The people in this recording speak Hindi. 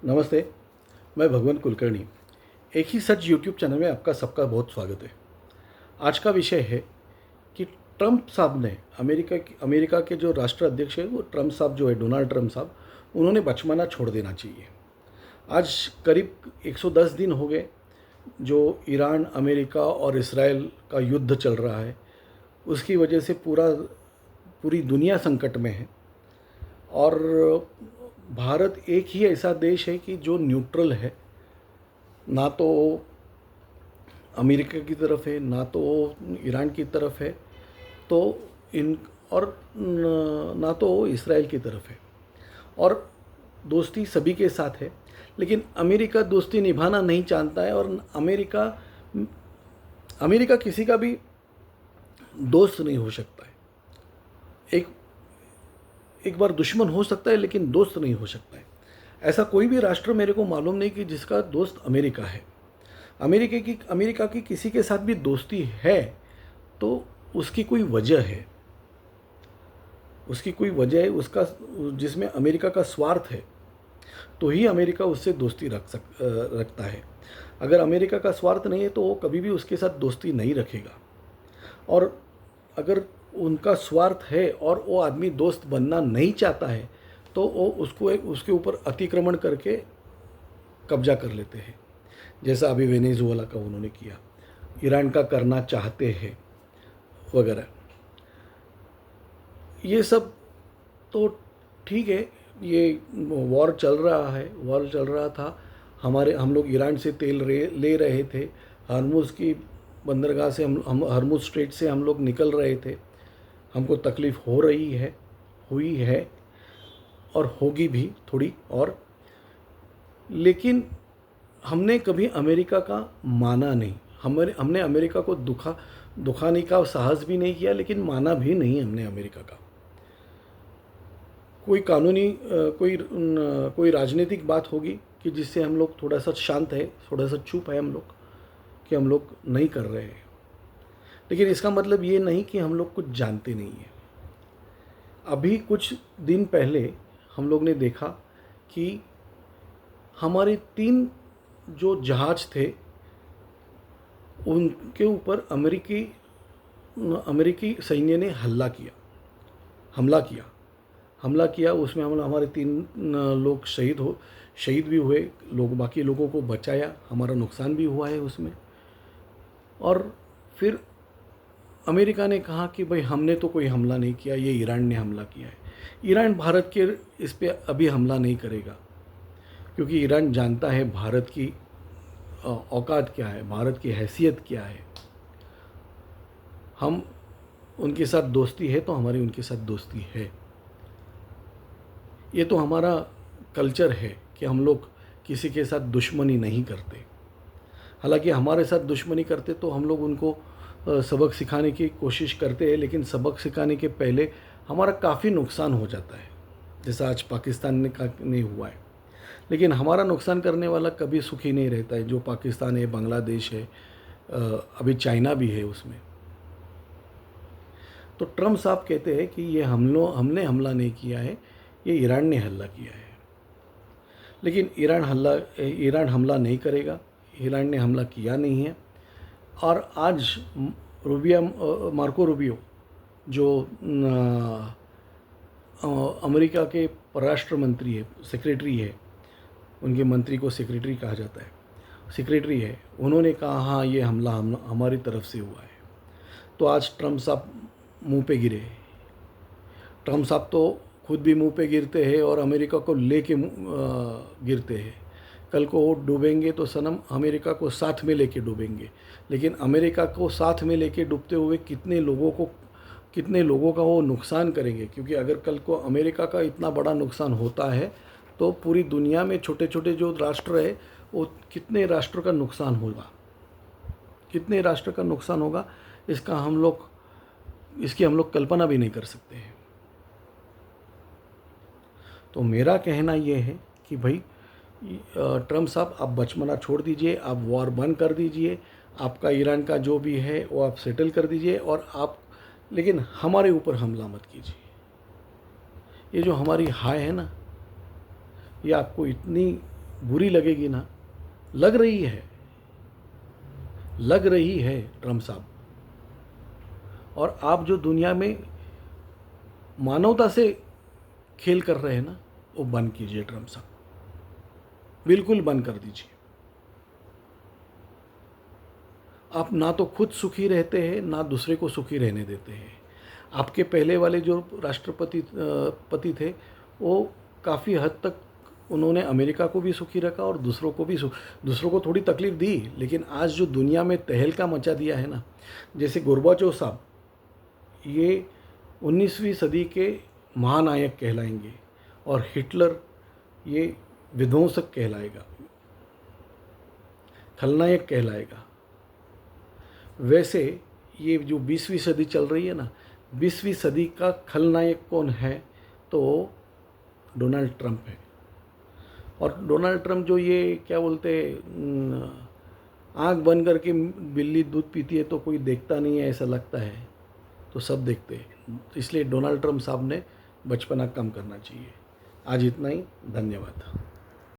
नमस्ते। मैं भगवंत कुलकर्णी। एक ही सच यूट्यूब चैनल में आपका सबका बहुत स्वागत है। आज का विषय है कि ट्रंप साहब ने अमेरिका के जो राष्ट्र अध्यक्ष है वो ट्रंप साहब जो है, डोनाल्ड ट्रंप साहब, उन्होंने बचपना छोड़ देना चाहिए। आज करीब 110 दिन हो गए जो ईरान, अमेरिका और इसराइल का युद्ध चल रहा है। उसकी वजह से पूरी दुनिया संकट में है। और भारत एक ही ऐसा देश है कि जो न्यूट्रल है, ना तो अमेरिका की तरफ है ना तो ईरान की तरफ है, तो इन और ना तो इसराइल की तरफ है। और दोस्ती सभी के साथ है, लेकिन अमेरिका दोस्ती निभाना नहीं चाहता है। और अमेरिका किसी का भी दोस्त नहीं हो सकता है। एक एक बार दुश्मन हो सकता है लेकिन दोस्त नहीं हो सकता है। ऐसा कोई भी राष्ट्र मेरे को मालूम नहीं कि जिसका दोस्त अमेरिका है। अमेरिका की किसी के साथ भी दोस्ती है तो उसकी कोई वजह है, उसका जिसमें अमेरिका का स्वार्थ है, तो ही अमेरिका उससे दोस्ती रखता है। अगर अमेरिका का स्वार्थ नहीं है तो वो कभी भी उसके साथ दोस्ती नहीं रखेगा। और अगर उनका स्वार्थ है और वो आदमी दोस्त बनना नहीं चाहता है तो वो उसके ऊपर अतिक्रमण करके कब्जा कर लेते हैं, जैसा अभी वेनेजुएला का उन्होंने किया, ईरान का करना चाहते हैं वगैरह। ये सब तो ठीक है, ये वॉर चल रहा था। हम लोग ईरान से तेल ले रहे थे। हरमुज़ की बंदरगाह से हम हरमुज़ स्ट्रेट से हम लोग निकल रहे थे। हमको तकलीफ़ हुई है और होगी भी थोड़ी और। लेकिन हमने कभी अमेरिका का माना नहीं। हमने अमेरिका को दुखाने का साहस भी नहीं किया, लेकिन माना भी नहीं हमने अमेरिका का। कोई राजनीतिक बात होगी कि जिससे हम लोग थोड़ा सा शांत है, थोड़ा सा चुप है हम लोग, कि हम लोग नहीं कर रहे हैं। लेकिन इसका मतलब ये नहीं कि हम लोग कुछ जानते नहीं हैं। अभी कुछ दिन पहले हम लोग ने देखा कि हमारे 3 जो जहाज थे उनके ऊपर अमेरिकी सैन्य ने हमला किया। उसमें हमारे 3 लोग शहीद भी हुए, बाकी लोगों को बचाया, हमारा नुकसान भी हुआ है उसमें। और फिर अमेरिका ने कहा कि भाई हमने तो कोई हमला नहीं किया, ये ईरान ने हमला किया है। ईरान भारत के इस पे अभी हमला नहीं करेगा, क्योंकि ईरान जानता है भारत की औकात क्या है, भारत की हैसियत क्या है। हम उनके साथ दोस्ती है तो हमारी उनके साथ दोस्ती है। ये तो हमारा कल्चर है कि हम लोग किसी के साथ दुश्मनी नहीं करते। हालांकि हमारे साथ दुश्मनी करते तो हम लोग उनको सबक सिखाने की कोशिश करते हैं, लेकिन सबक सिखाने के पहले हमारा काफ़ी नुकसान हो जाता है, जैसा आज पाकिस्तान ने हुआ है। लेकिन हमारा नुकसान करने वाला कभी सुखी नहीं रहता है, जो पाकिस्तान है, बांग्लादेश है, अभी चाइना भी है उसमें। तो ट्रंप साहब कहते हैं कि ये हमने हमला नहीं किया है, ये ईरान ने हमला किया है। लेकिन ईरान हमला नहीं करेगा, ईरान ने हमला किया नहीं है। और आज मार्को रूबियो जो अमेरिका के परराष्ट्र मंत्री है, सेक्रेटरी है, उनके मंत्री को सेक्रेटरी कहा जाता है, सेक्रेटरी है, उन्होंने कहा हाँ ये हमला हमारी तरफ से हुआ है। तो आज ट्रंप साहब मुंह पे गिरे। ट्रंप साहब तो खुद भी मुंह पे गिरते हैं और अमेरिका को लेके गिरते हैं। कल को वो डूबेंगे तो सनम अमेरिका को साथ में लेके डूबेंगे। लेकिन अमेरिका को साथ में लेके डूबते हुए कितने लोगों का वो नुकसान करेंगे, क्योंकि अगर कल को अमेरिका का इतना बड़ा नुकसान होता है तो पूरी दुनिया में छोटे छोटे जो राष्ट्र है वो कितने राष्ट्रों का नुकसान होगा, इसकी हम लोग कल्पना भी नहीं कर सकते हैं। तो मेरा कहना ये है कि भाई ट्रंप साहब, आप बचपना छोड़ दीजिए, आप वॉर बंद कर दीजिए, आपका ईरान का जो भी है वो आप सेटल कर दीजिए, लेकिन हमारे ऊपर हमला मत कीजिए। ये जो हमारी हाय है ना, ये आपको इतनी बुरी लगेगी ना, लग रही है ट्रम्प साहब। और आप जो दुनिया में मानवता से खेल कर रहे हैं ना, वो बंद कीजिए ट्रम्प साहब, बिल्कुल बंद कर दीजिए। आप ना तो खुद सुखी रहते हैं, ना दूसरे को सुखी रहने देते हैं। आपके पहले वाले जो राष्ट्रपति पति थे, वो काफ़ी हद तक उन्होंने अमेरिका को भी सुखी रखा और दूसरों को थोड़ी तकलीफ़ दी, लेकिन आज जो दुनिया में तहलका मचा दिया है ना, जैसे गोर्बाचोव साहब, ये 19वीं सदी के महानायक कहलाएंगे और हिटलर ये विध्वंसक कहलाएगा, खलनायक कहलाएगा। वैसे ये जो 20वीं सदी चल रही है ना, 20वीं सदी का खलनायक कौन है? तो डोनाल्ड ट्रंप है। और डोनाल्ड ट्रंप जो ये क्या बोलते हैं, आँख बंद करके बिल्ली दूध पीती है तो कोई देखता नहीं है ऐसा लगता है, तो सब देखते हैं। इसलिए डोनाल्ड ट्रंप साहब ने बचपना कम करना चाहिए। आज इतना ही, धन्यवाद।